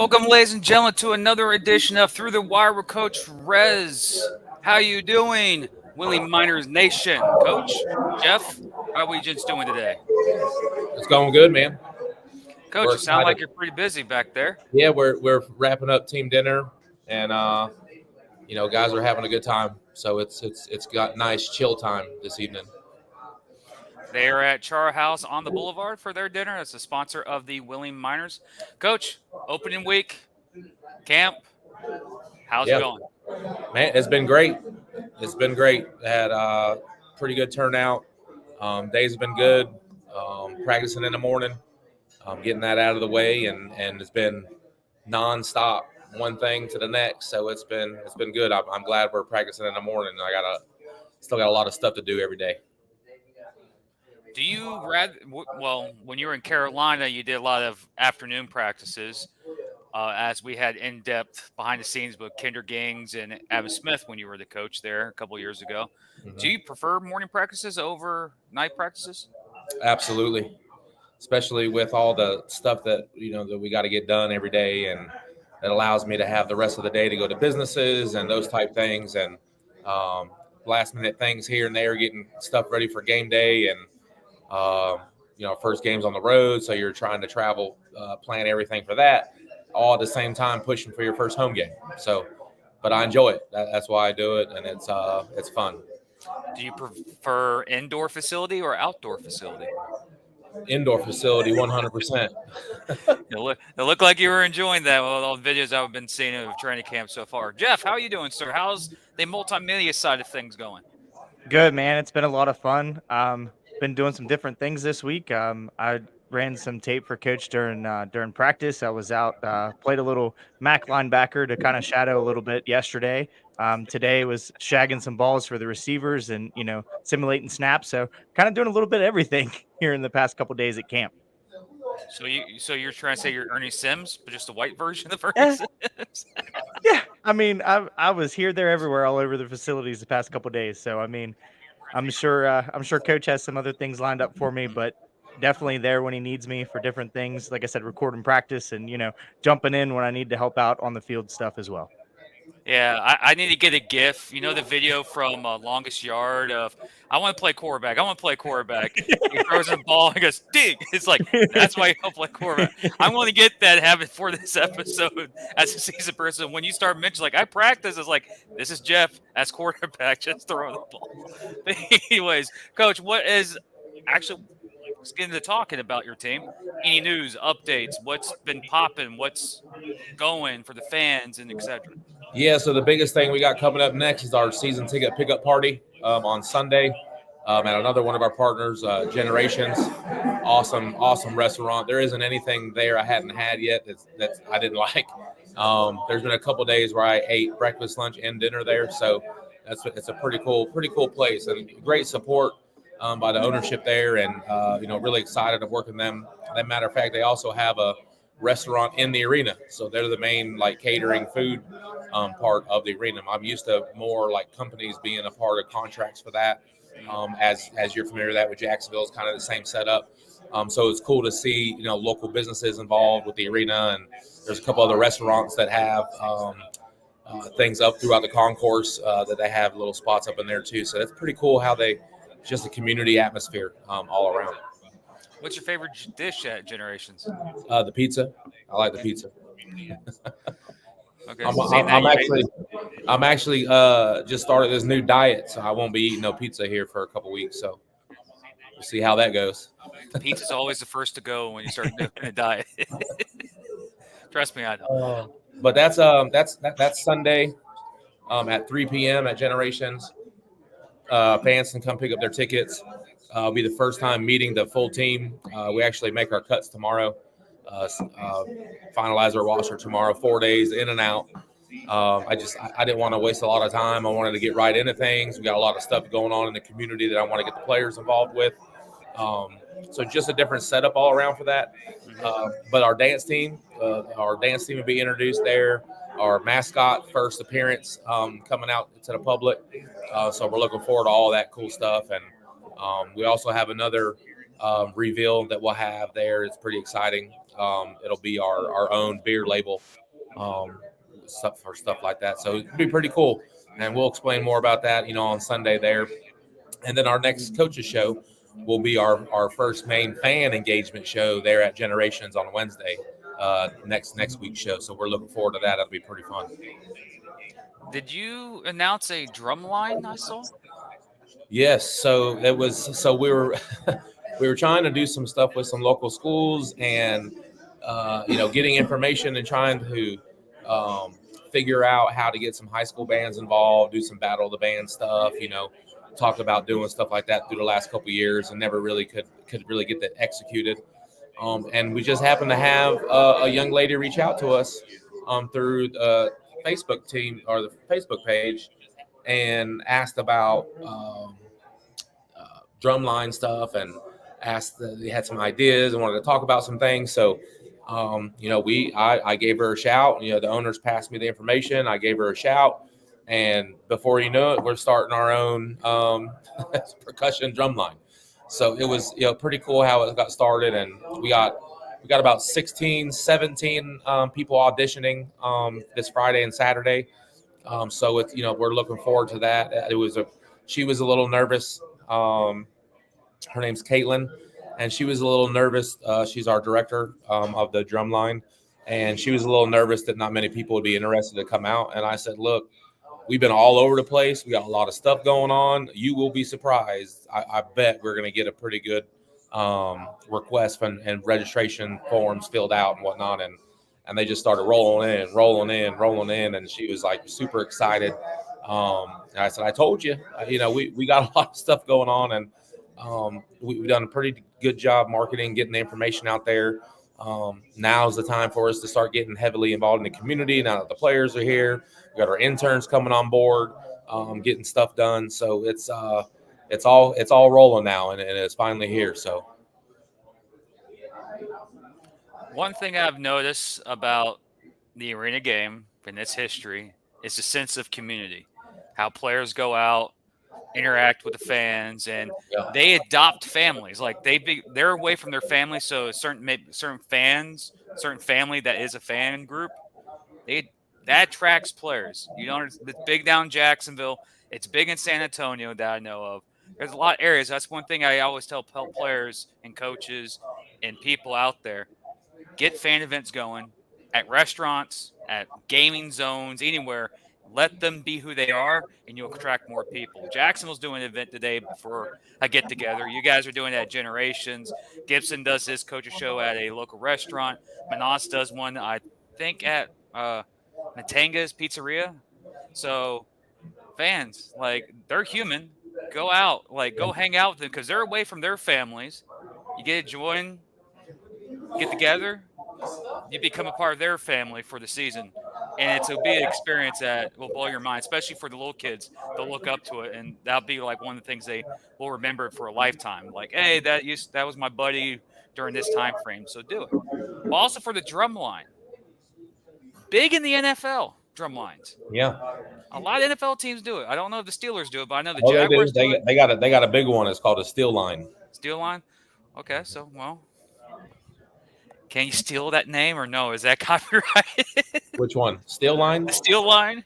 Welcome, ladies and gentlemen, to another edition of Through the Wire with Coach Rez. How you doing, Willie Miners Nation? Coach, Jeff, how are we just doing today? It's going good, man. Coach, We're you sound like excited. you're pretty busy back there. Yeah, we're wrapping up team dinner, and guys are having a good time. So it's got nice chill time this evening. They are at Char House on the Boulevard for their dinner. That's a sponsor of the Willie Miners. Coach, opening week, camp, how's it Yeah, going? man, it's been great. It's been great. Had pretty good turnout. Days have been good. Practicing in the morning, getting that out of the way, and it's been nonstop, one thing to the next. So it's been good. I'm glad we're practicing in the morning. Still got a lot of stuff to do every day. Do you rather, well, when you were in Carolina, you did a lot of afternoon practices, as we had in-depth behind the scenes with Kinder Gings and Adam Smith when you were the coach there a couple of years ago. Do Mhm. you prefer morning practices over night practices? Absolutely, especially with all the stuff that that we got to get done every day, and it allows me to have the rest of the day to go to businesses and those type things, and um, last minute things here and there, getting stuff ready for game day, and first games on the road, so you're trying to travel, plan everything for that, all at the same time pushing for your first home game. So, but I enjoy it. That's why I do it, and it's fun. Do you prefer indoor facility or outdoor facility? Indoor facility, 100%. It looked like you were enjoying that with all the videos I've been seeing of training camp so far. Jeff, how are you doing, sir? How's the multimedia side of things going? Good, man. It's been a lot of fun. Been doing some different things this week. I ran some tape for coach during practice. I was out, played a little Mac linebacker to kind of shadow a little bit yesterday. Today was shagging some balls for the receivers and simulating snaps. So kind of doing a little bit of everything here in the past couple days at camp. So you're trying to say you're Ernie Sims, but just a white version of Ernie Yeah, Sims? yeah. I mean, I was here, there, everywhere, all over the facilities the past couple days. So I mean, I'm sure coach has some other things lined up for me, but definitely there when he needs me for different things. Like I said, recording practice and jumping in when I need to help out on the field stuff as well. Yeah, I need to get a GIF. You know the video from Longest Yard of I want to play quarterback. I want to play quarterback. He throws the ball and goes dig. It's like that's why you play quarterback. I want to get that habit for this episode as a season person. When you start mentioning like I practice, it's like this is Jeff as quarterback, just throwing the ball. But anyways, Coach, what is actually let's get into talking about your team. Any news, updates? What's been popping? What's going for the fans and etc. Yeah, so the biggest thing we got coming up next is our season ticket pickup party on Sunday at another one of our partners, Generations. Awesome restaurant. There isn't anything there I hadn't had yet that I didn't like. There's been a couple days where I ate breakfast, lunch, and dinner there, so it's a pretty cool place, and great support by the ownership there, and really excited of working them. As a matter of fact, they also have a restaurant in the arena, so they're the main like catering food part of the arena. I'm used to more like companies being a part of contracts for that. As you're familiar with that, with Jacksonville, it's kind of the same setup. So it's cool to see local businesses involved with the arena, and there's a couple other restaurants that have things up throughout the concourse that they have little spots up in there too. So that's pretty cool how they just a community atmosphere all around. What's your favorite dish at Generations? The pizza, I like the pizza. Okay, I'm, seeing I'm, that I'm you actually I'm actually just started this new diet, so I won't be eating no pizza here for a couple weeks. So we'll see how that goes. pizza's always the first to go when you start doing a diet. Trust me, I know. But that's Sunday at 3 p.m. at Generations. Fans can come pick up their tickets. It'll be the first time meeting the full team. We actually make our cuts tomorrow. Finalize our roster tomorrow. 4 days in and out. I didn't want to waste a lot of time. I wanted to get right into things. We got a lot of stuff going on in the community that I want to get the players involved with. So just a different setup all around for that. But our dance team will be introduced there. Our mascot first appearance coming out to the public. So we're looking forward to all that cool stuff. And we also have another reveal that we'll have there. It's pretty exciting. It'll be our own beer label, stuff like that. So it'll be pretty cool, and we'll explain more about that, on Sunday there. And then our next coaches show will be our first main fan engagement show there at Generations on Wednesday, next week's show. So we're looking forward to that. That'll be pretty fun. Did you announce a drum line I saw? Yes. So it was. So we were we were trying to do some stuff with some local schools, and getting information and trying to figure out how to get some high school bands involved, do some battle of the band stuff. Talked about doing stuff like that through the last couple of years, and never really could really get that executed. And we just happened to have a young lady reach out to us through the Facebook team or the Facebook page, and asked about drumline stuff, and asked they had some ideas and wanted to talk about some things. So, I gave her a shout. The owners passed me the information. I gave her a shout, and before you know it, we're starting our own percussion drumline. So it was pretty cool how it got started, and we got about 16, 17 people auditioning this Friday and Saturday. So it's we're looking forward to that. She was a little nervous. Her name's Caitlin, and she was a little nervous. She's our director of the drumline, and she was a little nervous that not many people would be interested to come out. And I said, look, we've been all over the place. We got a lot of stuff going on. You will be surprised. I bet we're going to get a pretty good request and registration forms filled out and whatnot. And they just started rolling in. And she was like super excited. And I said, I told you, we got a lot of stuff going on, and we've done a pretty good job marketing, getting the information out there. Now's the time for us to start getting heavily involved in the community. Now that the players are here, we got our interns coming on board, getting stuff done. So it's all rolling now, and it's finally here. So one thing I've noticed about the arena game and its history is the sense of community, how players go out, interact with the fans, and they adopt families. Like they're away from their family, so certain family that is a fan group, that attracts players. It's big down Jacksonville. It's big in San Antonio that I know of. There's a lot of areas. That's one thing I always tell players and coaches and people out there: get fan events going at restaurants, at gaming zones, anywhere. Let them be who they are, and you'll attract more people. Jacksonville's doing an event today for a get-together. You guys are doing it at Generations. Gibson does his coach's show at a local restaurant. Manas does one, I think, at Natanga's Pizzeria. So fans, they're human. Go out. Go hang out with them, because they're away from their families. You get to join, get together, you become a part of their family for the season. And it's a big experience that will blow your mind, especially for the little kids. They'll look up to it, and that'll be one of the things they will remember for a lifetime. Hey, that was my buddy during this time frame, so do it. But also for the drum line, big in the NFL drum lines. Yeah, a lot of NFL teams do it. I don't know if the Steelers do it, but I know the Jaguars do it. They got a big one. It's called a steel line. Steel line. Okay, so can you steal that name or no? Is that copyrighted? Which one? Steel line? The steel line?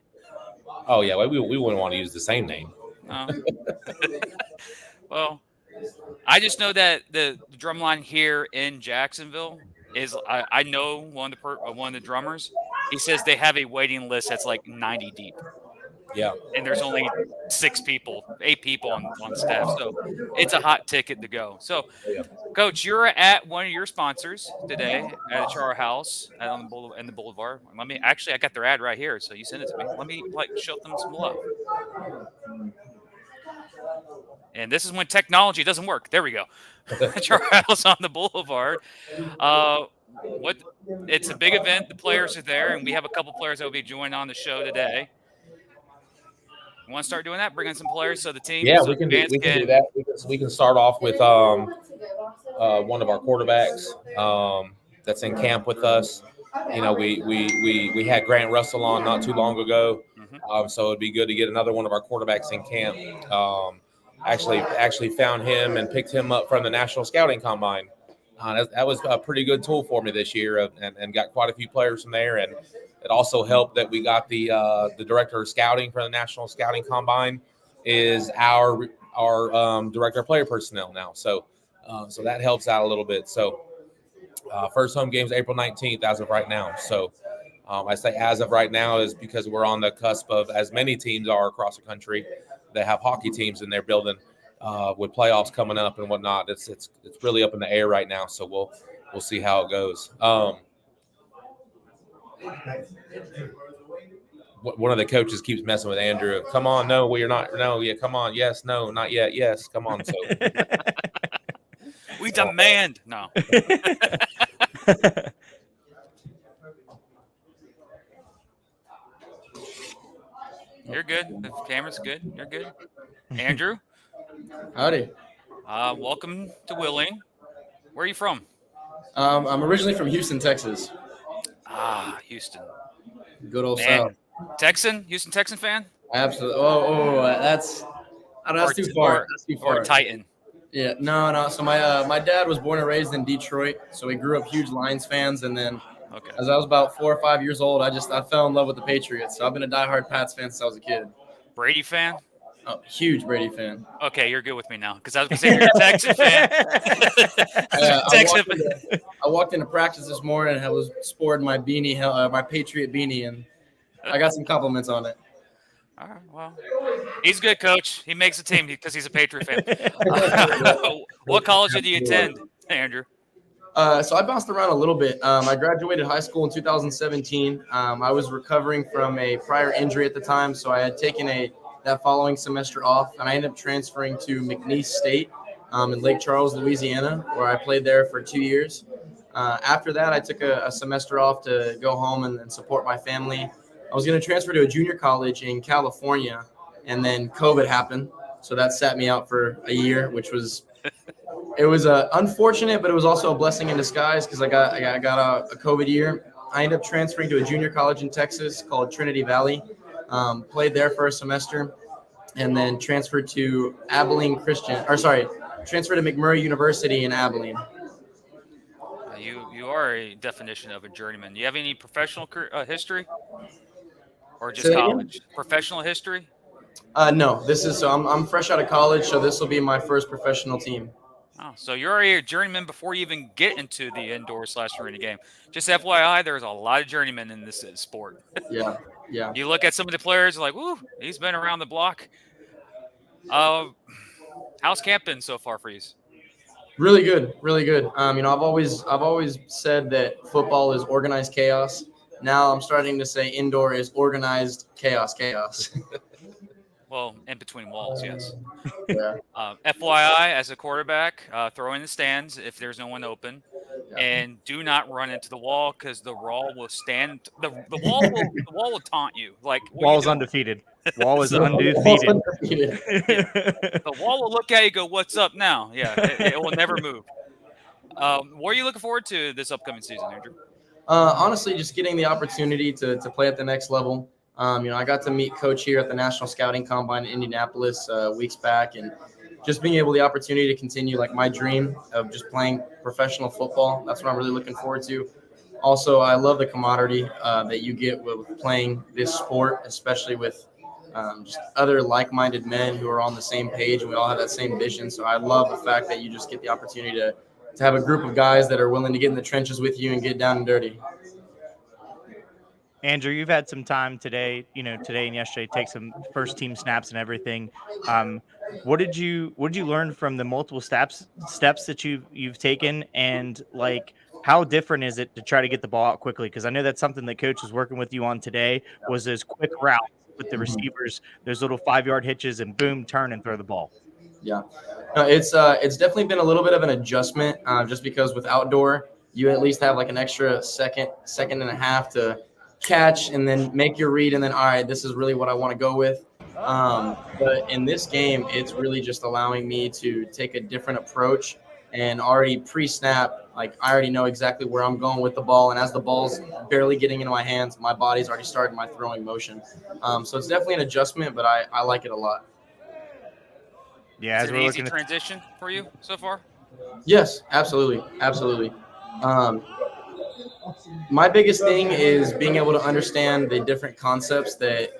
Oh, yeah. We wouldn't want to use the same name. No. Well, I just know that the drum line here in Jacksonville is I know one of the drummers. He says they have a waiting list that's 90 deep. Yeah. And there's only 8 people on staff. So it's a hot ticket to go. So, Coach, you're at one of your sponsors today at Char House on the Boulevard. I got their ad right here, so you send it to me. Let me show them some love. And this is when technology doesn't work. There we go. Char House on the Boulevard. It's a big event. The players are there, and we have a couple players that will be joining on the show today. You want to start doing that? Bring in some players so the team. Yeah, we can do that. We can start off with one of our quarterbacks that's in camp with us. We had Grant Russell on not too long ago, so it'd be good to get another one of our quarterbacks in camp. Actually found him and picked him up from the National Scouting Combine That was a pretty good tool for me this year, and got quite a few players from there. And it also helped that we got the director of scouting for the National Scouting Combine is our director of player personnel now. So that helps out a little bit. So first home game is April 19th as of right now. So I say as of right now is because we're on the cusp of, as many teams are across the country, they have hockey teams and they're building with playoffs coming up and whatnot. It's really up in the air right now. So we'll see how it goes. One of the coaches keeps messing with Andrew. Come on, no, well, you're not. No, yeah, come on, yes, no, not yet, yes, come on. So we demand no. You're good. The camera's good. You're good. Andrew, Howdy. welcome to Wheeling. Where are you from? I'm originally from Houston, Texas. Houston. Good old Man. South. Texan? Houston Texan fan? Absolutely. That's too far. That's too far. Or Titan. Yeah, no. So my dad was born and raised in Detroit, so we grew up huge Lions fans, and then as I was about 4 or 5 years old, I fell in love with the Patriots. So I've been a diehard Pats fan since I was a kid. Brady fan? Oh, huge Brady fan. Okay, you're good with me now because I was going to say you're a Texan fan. I walked into practice this morning and I was sporting my beanie, my Patriot beanie, and I got some compliments on it. All right, well, he's a good coach. He makes a team because he's a Patriot fan. What college did you attend, Andrew? So I bounced around a little bit. I graduated high school in 2017. I was recovering from a prior injury at the time, so I had taken that following semester off, and I ended up transferring to McNeese State in Lake Charles, Louisiana, where I played there for 2 years. After that, I took a semester off to go home and support my family. I was going to transfer to a junior college in California, and then COVID happened, so that sat me out for a year, which was unfortunate, but it was also a blessing in disguise because I got a COVID year. I ended up transferring to a junior college in Texas called Trinity Valley. Played there for a semester, and then transferred to transferred to McMurray University in Abilene. You are a definition of a journeyman. Do you have any professional history, or just college? Professional history? No. I'm fresh out of college, so this will be my first professional team. Oh, so you're already a journeyman before you even get into the indoor/arena game. Just FYI, there's a lot of journeymen in this sport. Yeah. You look at some of the players, like, woo, he's been around the block. How's camp been so far for you? Really good, really good. I've always said that football is organized chaos. Now I'm starting to say indoor is organized chaos. Well, in between walls, yes. Yeah. FYI, as a quarterback, throw in the stands if there's no one open, and do not run into the wall because the wall will stand. The wall will taunt you. Like wall's undefeated. Wall is undefeated. The wall will look at you, and go, "What's up now?" Yeah, it will never move. What are you looking forward to this upcoming season, Andrew? Honestly, just getting the opportunity to play at the next level. I got to meet Coach here at the National Scouting Combine in Indianapolis weeks back, and just being able the opportunity to continue like my dream of just playing professional football. That's what I'm really looking forward to. Also, I love the camaraderie that you get with playing this sport, especially with just other like-minded men who are on the same page, and we all have that same vision. So I love the fact that you just get the opportunity to have a group of guys that are willing to get in the trenches with you and get down and dirty. Andrew, you've had some time today and yesterday, take some first team snaps and everything. What did you learn from the multiple steps that you've taken, and like how different is it to try to get the ball out quickly? Because I know that's something that coach was working with you on today, was those quick routes with the receivers, those little 5-yard hitches, and boom, turn and throw the ball. Yeah, no, it's definitely been a little bit of an adjustment, just because with outdoor, you at least have like an extra second and a half to catch and then make your read, and then all right, this is really what I want to go with. But in this game, it's really just allowing me to take a different approach and already pre-snap. Like I already know exactly where I'm going with the ball, and as the ball's barely getting into my hands, my body's already started my throwing motion. So it's definitely an adjustment, but I like it a lot. Yeah, is it an easy transition for you so far? Yes, absolutely, absolutely. Um, my biggest thing is being able to understand the different concepts that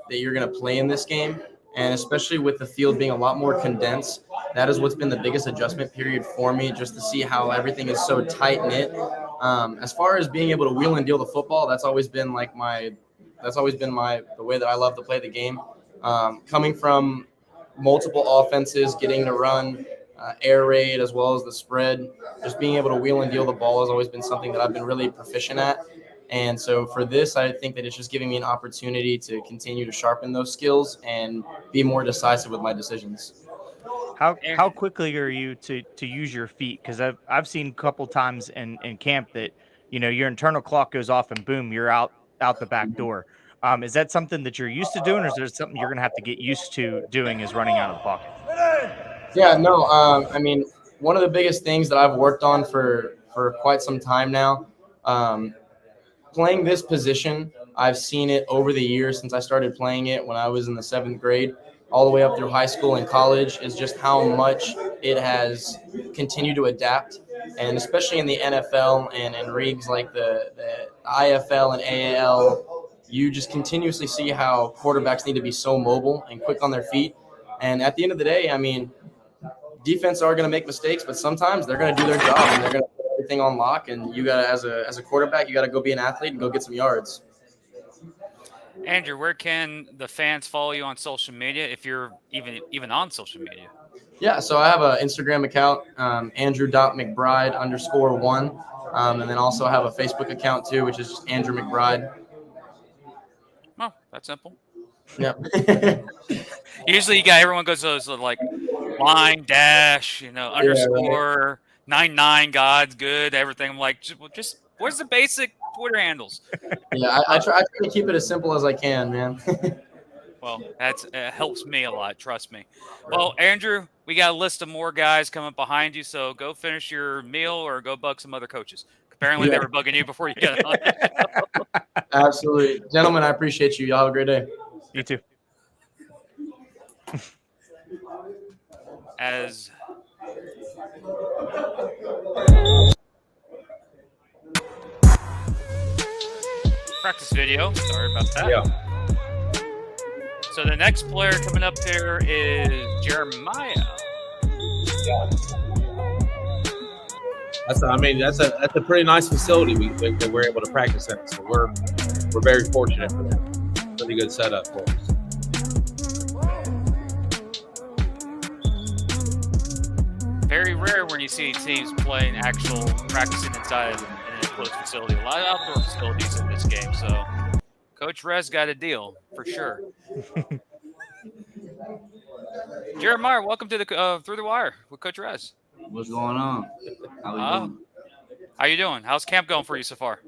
you're going to play in this game, and especially with the field being a lot more condensed. That is what's been the biggest adjustment period for me, just to see how everything is so tight knit. As far as being able to wheel and deal the football, that's always been the way that I love to play the game. Coming from multiple offenses, getting to run air raid as well as the spread, just being able to wheel and deal the ball has always been something that I've been really proficient at. And so for this, I think that it's just giving me an opportunity to continue to sharpen those skills and be more decisive with my decisions. How quickly are you to use your feet? Because I've seen a couple times in camp that your internal clock goes off and boom, you're out the back door. Is that something that you're used to doing, or is there something you're gonna have to get used to doing? Is running out of the pocket? Yeah, no, I mean, one of the biggest things that I've worked on for quite some time now, um, playing this position, I've seen it over the years since I started playing it when I was in the 7th grade, all the way up through high school and college, is just how much it has continued to adapt. And especially in the NFL and leagues like the IFL and AAL, you just continuously see how quarterbacks need to be so mobile and quick on their feet. And at the end of the day, I mean, defense are going to make mistakes, but sometimes they're going to do their job and they're going to put everything on lock. And you got to, as a quarterback, you got to go be an athlete and go get some yards. Andrew, where can the fans follow you on social media if you're even on social media? Yeah, so I have an Instagram account, Andrew.McBride_1. And then also I have a Facebook account too, which is just Andrew McBride. Oh, that's simple. Yep. Usually, everyone goes to those like line dash, underscore 99 God's good, everything. I'm like, just where's the basic Twitter handles? Yeah, I try to keep it as simple as I can, man. Well, that helps me a lot. Trust me. Well, Andrew, we got a list of more guys coming behind you, so go finish your meal or go bug some other coaches. Apparently, they were bugging you before you got on. Absolutely, gentlemen. I appreciate you. Y'all have a great day. You too. As practice video. Sorry about that. Yeah. So the next player coming up here is Jeremiah. That's a pretty nice facility that we're able to practice in. So we're very fortunate for that. Pretty good setup for us. Very rare when you see teams playing actual practicing inside an enclosed facility. A lot of outdoor facilities in this game. So Coach Rez got a deal for sure. Jeremiah, welcome to the Through the Wire with Coach Rez. What's going on? How you doing? How's camp going for you so far?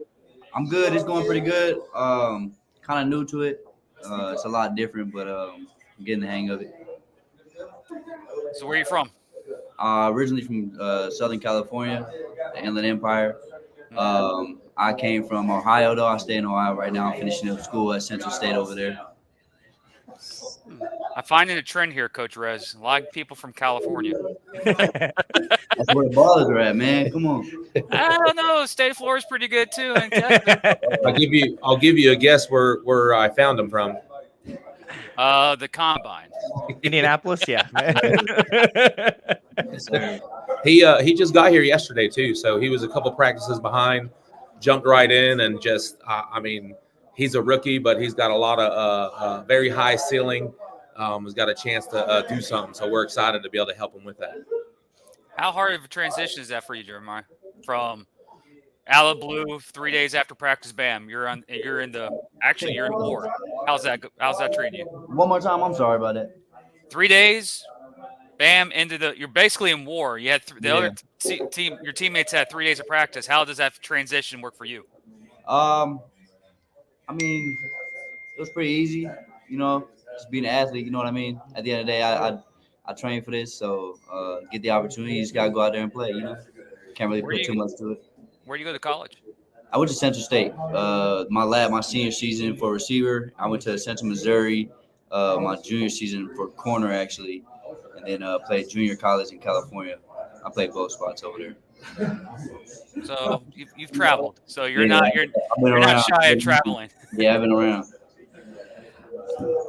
I'm good. It's going pretty good. Kind of new to it. It's a lot different, but I'm getting the hang of it. So where are you from? Originally from Southern California, the Inland Empire. I came from Ohio, though. I stay in Ohio right now. I'm finishing up school at Central State over there. I'm finding a trend here, Coach Rez. A lot of people from California. That's where the ballers are at, man. Come on. I don't know. State of Florida's pretty good too. I'll give you a guess where I found them from. The combine. Indianapolis, yeah. Yes, sir. He just got here yesterday too, so he was a couple practices behind, jumped right in, and just he's a rookie, but he's got a lot of very high ceiling. He's got a chance to do something, so we're excited to be able to help him with that. How hard of a transition is that for you, Jeremiah? From out of blue, 3 days after practice, bam, you're in war. How's that treating you? One more time. I'm sorry about that. 3 days, bam, you're basically in war. You had other team, your teammates had 3 days of practice. How does that transition work for you? I mean, it was pretty easy, just being an athlete, you know what I mean? At the end of the day, I train for this, so get the opportunity, you just got to go out there and play, Can't really put too much to it. Where do you go to college? I went to Central State. My senior season for receiver. I went to Central Missouri my junior season for corner, actually, and then played junior college in California. I play both spots over there. So you've traveled. So you're Yeah, not I've been you're not around. shy of traveling. Yeah, I've been around.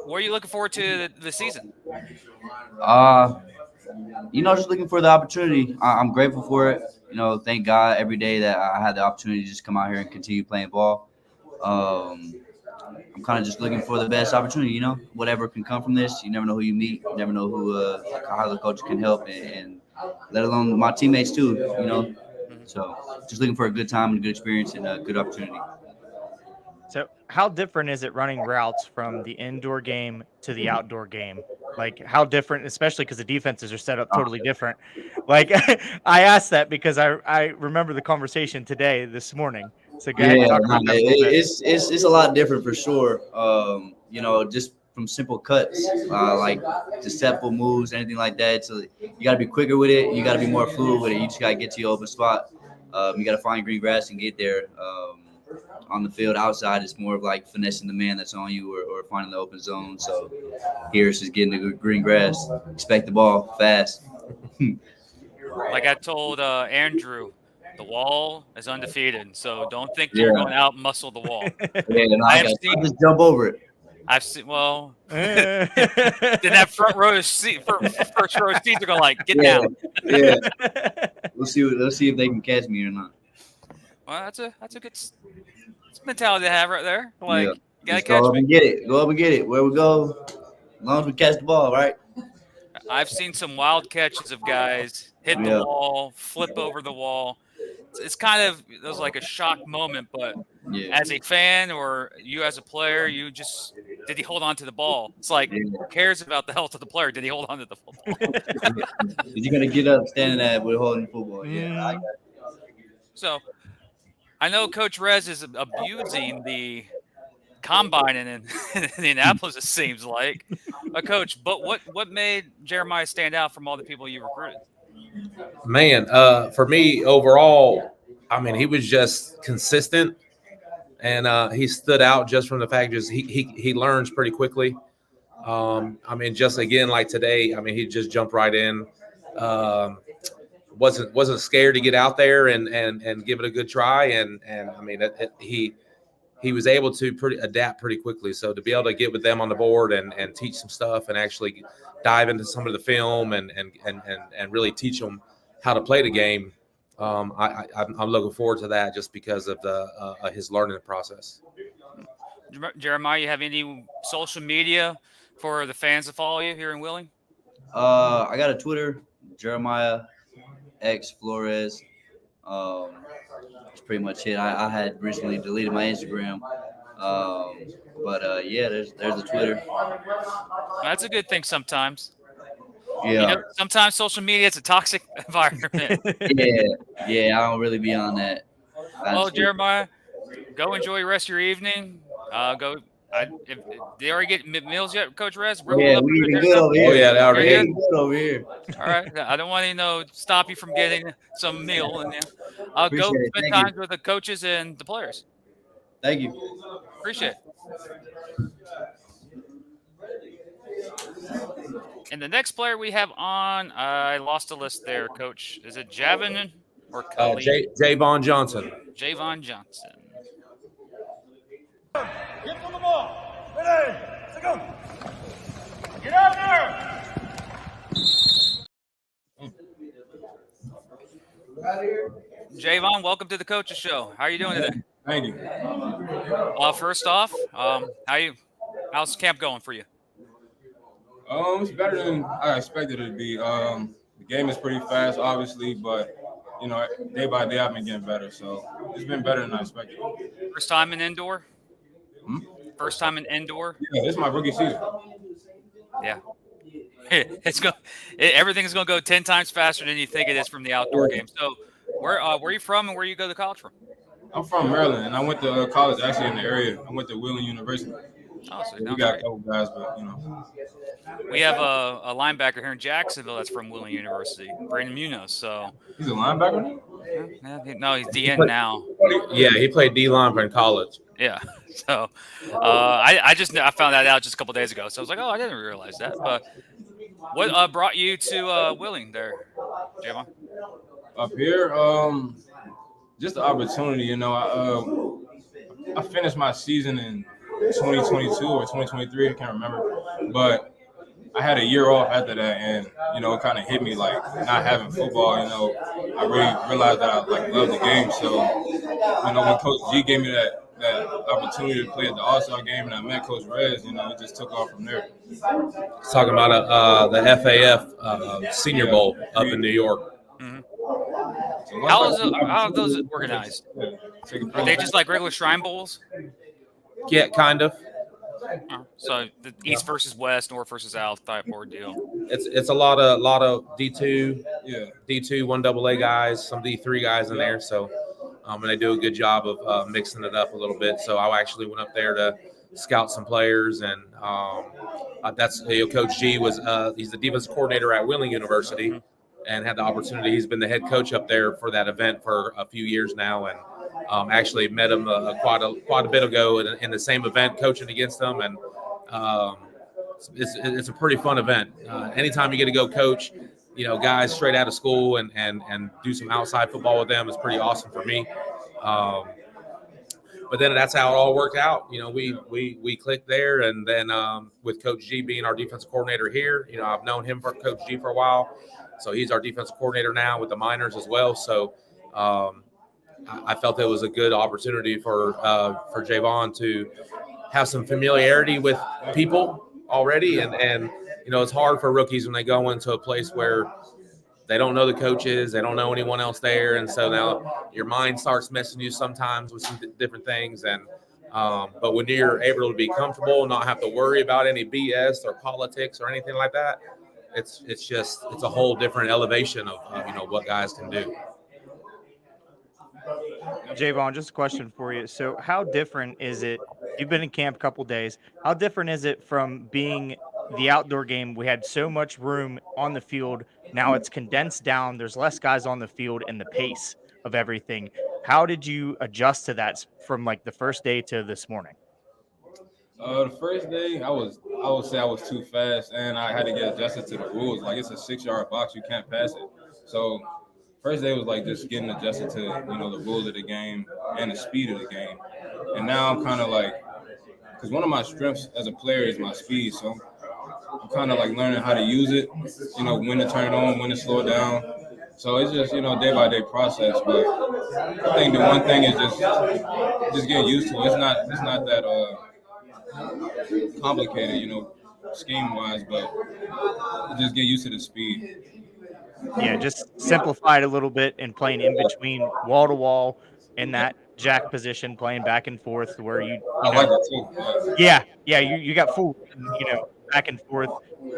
What are you looking forward to the season? Just looking for the opportunity. I'm grateful for it. Thank God every day that I had the opportunity to just come out here and continue playing ball. I'm kind of just looking for the best opportunity. Whatever can come from this. You never know who you meet. You never know how the coach can help, and let alone my teammates too. So just looking for a good time and a good experience and a good opportunity. So, how different is it running routes from the indoor game to the outdoor game? Like, how different, especially because the defenses are set up totally different. Like, I asked that because I remember the conversation this morning. So, go ahead and talk about that a little bit. It's a lot different for sure. Just from simple cuts, like just simple moves, anything like that. So you got to be quicker with it. You got to be more fluid with it. You just got to get to your open spot. You got to find green grass and get there. On the field outside, it's more of like finessing the man that's on you or finding the open zone. So here it's just getting the good green grass. Expect the ball fast. Like I told Andrew, the wall is undefeated. So don't think you're going to out muscle the wall. I just jump over it. I've seen. Well, then that front row seat, first row seats are going like get down. Yeah. Let's see if they can catch me or not. Well, that's a good mentality to have right there. Like, you gotta just catch go up me. and get it. Go up and get it. Where we go, as long as we catch the ball, right? I've seen some wild catches of guys hit the wall, flip over the wall. It's kind of it was like a shock moment, but as a fan or you as a player, did he hold on to the ball? It's like who cares about the health of the player? Did he hold on to the football? You're gonna get up standing there with holding the football. Yeah. So I know Coach Rez is abusing the combine in Indianapolis, it seems like. Coach, but what made Jeremiah stand out from all the people you recruited? Man, for me overall, I mean, he was just consistent, and he stood out just from the fact just he learns pretty quickly. I mean, just again like today, I mean, he just jumped right in. Wasn't scared to get out there and give it a good try, and I mean, he was able to adapt pretty quickly. So to be able to get with them on the board and teach some stuff and actually dive into some of the film and really teach them how to play the game, I'm looking forward to that just because of his learning process. Jeremiah, you have any social media for the fans to follow you here in Wheeling? I got a Twitter, Jeremiah X Flores. That's pretty much it. I had recently deleted my Instagram, but there's a Twitter. That's a good thing sometimes. Yeah. Sometimes social media is a toxic environment. Yeah. I don't really be on that. Well, Jeremiah, go enjoy the rest of your evening. If they already get meals yet, Coach Rez? Yeah, we eating good over here. Oh yeah, they already eating good over here. All right, I don't want to stop you from getting some meal, and I'll go spend time with the coaches and the players. Thank you. Appreciate it. And the next player we have on, I lost the list there, Coach. Is it Javon or Khalid? Javon Johnson. Javon Johnson. Get on the ball. Ready. Let's go. Get out there. Javon, welcome to the Coaches Show. How are you doing today? Thank you. First off, how's camp going for you? It's better than I expected it to be. The game is pretty fast, obviously, but day by day I've been getting better. So it's been better than I expected. First time in indoor? First time in indoor? Yeah, this is my rookie season. Yeah. Everything's gonna go 10 times faster than you think it is from the outdoor game. So where are you from and where you go to college from? I'm from Maryland, and I went to college actually in the area. I went to Wheeling University. Oh, so we got a couple guys, but we have a linebacker here in Jacksonville that's from Wheeling University, Brandon Munoz. So he's a linebacker? No, he's DN now. Yeah, he played D-line in college. Yeah. So I found that out just a couple days ago. So I was like, oh, I didn't realize that. But what brought you to Wheeling there, Javon? Up here, just the opportunity. You know, I finished my season in 2022 or 2023. I can't remember, but I had a year off after that, and you know, it kind of hit me like not having football. You know, I really realized that I like love the game. So, you know, when Coach G gave me that opportunity to play at the All-Star game, and I met Coach Rez, you know, it just took off from there. Talking about the FAF Senior Bowl up in New York. Mhm. So How are those organized? Are they just like regular Shrine Bowls? Yeah, kind of. So the East versus West, North versus South type ordeal. It's a lot of D2, Yeah. D2, 1AA guys, some D3 guys in there. So, and they do a good job of mixing it up a little bit. So I actually went up there to scout some players, and that's Coach G was he's the defensive coordinator at Wheeling University, and had the opportunity. He's been the head coach up there for that event for a few years now, and actually met him quite a bit ago in the same event, coaching against them, and it's a pretty fun event. Anytime you get to go coach, you know, guys straight out of school and do some outside football with them is pretty awesome for me. But then that's how it all worked out. You know, we clicked there, and then with Coach G being our defensive coordinator here, you know, I've known him for Coach G for a while, so he's our defensive coordinator now with the Miners as well. So I felt it was a good opportunity for Javon to have some familiarity with people already, and you know, it's hard for rookies when they go into a place where they don't know the coaches, they don't know anyone else there, and so now your mind starts messing you sometimes with some different things. And but when you're able to be comfortable, not have to worry about any BS or politics or anything like that, it's a whole different elevation of you know, what guys can do. Javon, just a question for you. So how different is it? You've been in camp a couple days. How different is it from being the outdoor game? We had so much room on the field. Now it's condensed down. There's less guys on the field, and the pace of everything. How did you adjust to that from like the first day to this morning? The first day, I would say I was too fast, and I had to get adjusted to the rules. Like, it's a 6-yard box, you can't pass it. So first day was like just getting adjusted to, you know, the rules of the game and the speed of the game. And now I'm kind of like, because one of my strengths as a player is my speed, so I'm kind of like learning how to use it, you know, when to turn it on, when to slow it down. So it's just, you know, day by day process. But I think the one thing is just getting used to it. It's not that complicated, you know, scheme wise, but just get used to the speed. Yeah, just simplify it a little bit and playing in between wall to wall in that jack position, playing back and forth where I like that too. Yeah, you got full, you know, back and forth,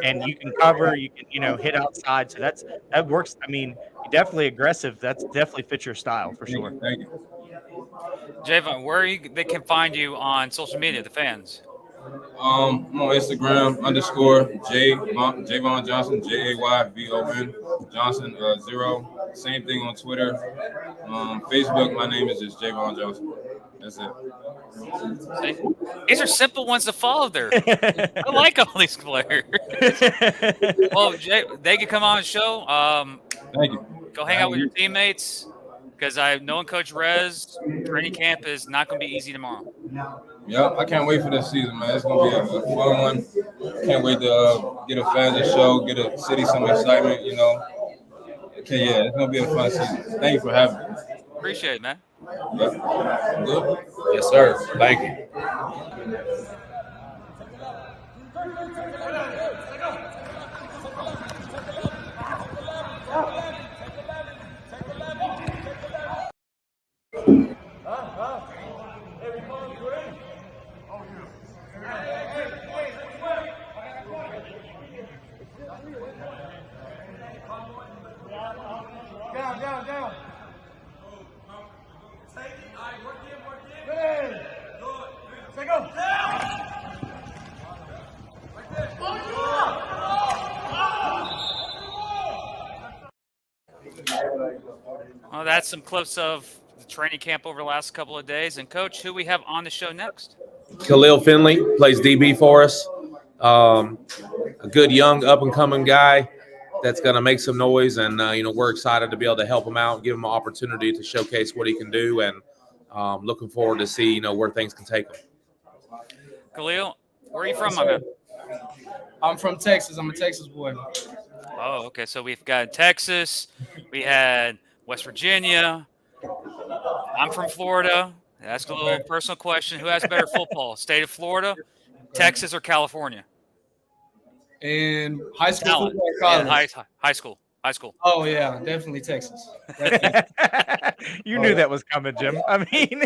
and you can cover, you can, you know, hit outside. So that works. I mean, you're definitely aggressive. That's definitely fits your style for sure. Thank you. Javon, they can find you on social media, the fans. I'm on Instagram _Javon Johnson, JAYVON Johnson 0. Same thing on Twitter. Facebook, my name is just Javon Johnson. That's it. See? These are simple ones to follow there. I like all these players. Well, Jay, they can come on the show. Thank you. Go hang out with your teammates, because I've known Coach Rez. Training camp is not going to be easy tomorrow. Yeah, I can't wait for this season, man. It's going to be a fun one. Can't wait to get a fans a show, get a city some excitement, you know. Okay, yeah, it's going to be a fun season. Thank you for having me. Appreciate it, man. Yeah. Good. Yes, sir. Thank you. Down. Take it. All right, work in. Hey. Take go. Well, that's some clips of the training camp over the last couple of days. And, Coach, who we have on the show next? Khalil Finley plays DB for us. A good young up-and-coming guy. that's going to make some noise, and we're excited to be able to help him out, give him an opportunity to showcase what he can do, and looking forward to see where things can take him. Khalil, where are you from, my man? I'm from Texas. I'm a Texas boy. Oh, okay. So we've got Texas, we had West Virginia. I'm from Florida. Ask a little personal question: who has better football, state of Florida, Texas, or California? In high school Talent. football or Yeah, college? high school. High school. Oh yeah, definitely Texas. Definitely. You knew that was coming, Jim. I mean,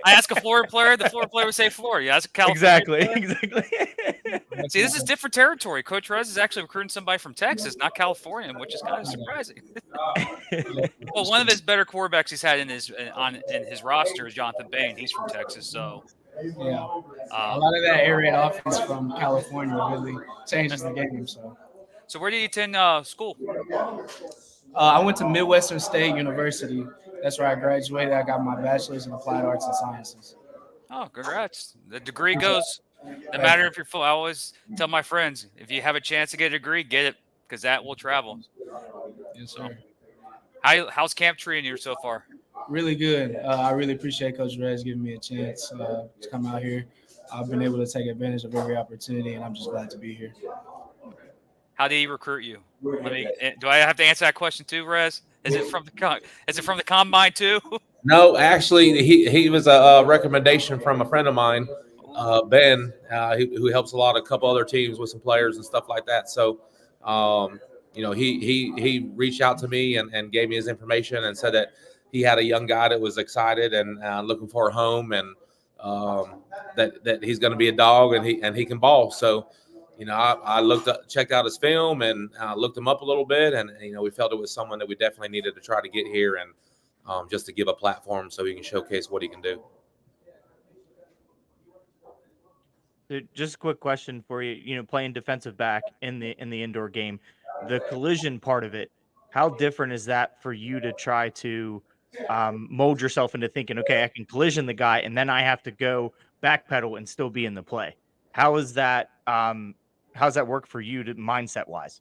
I ask a Florida player, the Florida player would say Florida. You ask a California exactly. See, this is different territory. Coach Rez is actually recruiting somebody from Texas, not California, which is kind of surprising. Well, one of his better quarterbacks he's had in his roster is Jonathan Bain. He's from Texas, so Yeah, a lot of that air raid offense from California really changes the game. So where did you attend school? I went to Midwestern State University. That's where I graduated. I got my bachelor's in applied arts and sciences. Oh, congrats! The degree goes. No matter if you're full. I always tell my friends, if you have a chance to get a degree, get it, because that will travel. Yes, sir. How's camp treating you so far? Really good. I really appreciate Coach Rez giving me a chance to come out here. I've been able to take advantage of every opportunity, and I'm just glad to be here. How did he recruit you? Do I have to answer that question too, Rez? Is it from the combine too? No, actually, he was a recommendation from a friend of mine, Ben, who helps a couple other teams with some players and stuff like that. So, he reached out to me and gave me his information and said that he had a young guy that was excited and looking for a home, and that he's going to be a dog and he can ball. So, I checked out his film and looked him up a little bit, and we felt it was someone that we definitely needed to try to get here and just to give a platform so he can showcase what he can do. Just a quick question for you. Playing defensive back in the indoor game, the collision part of it, how different is that for you to try to mold yourself into thinking, okay, I can collision the guy, and then I have to go backpedal and still be in the play? How is that? How's that work for you, mindset wise?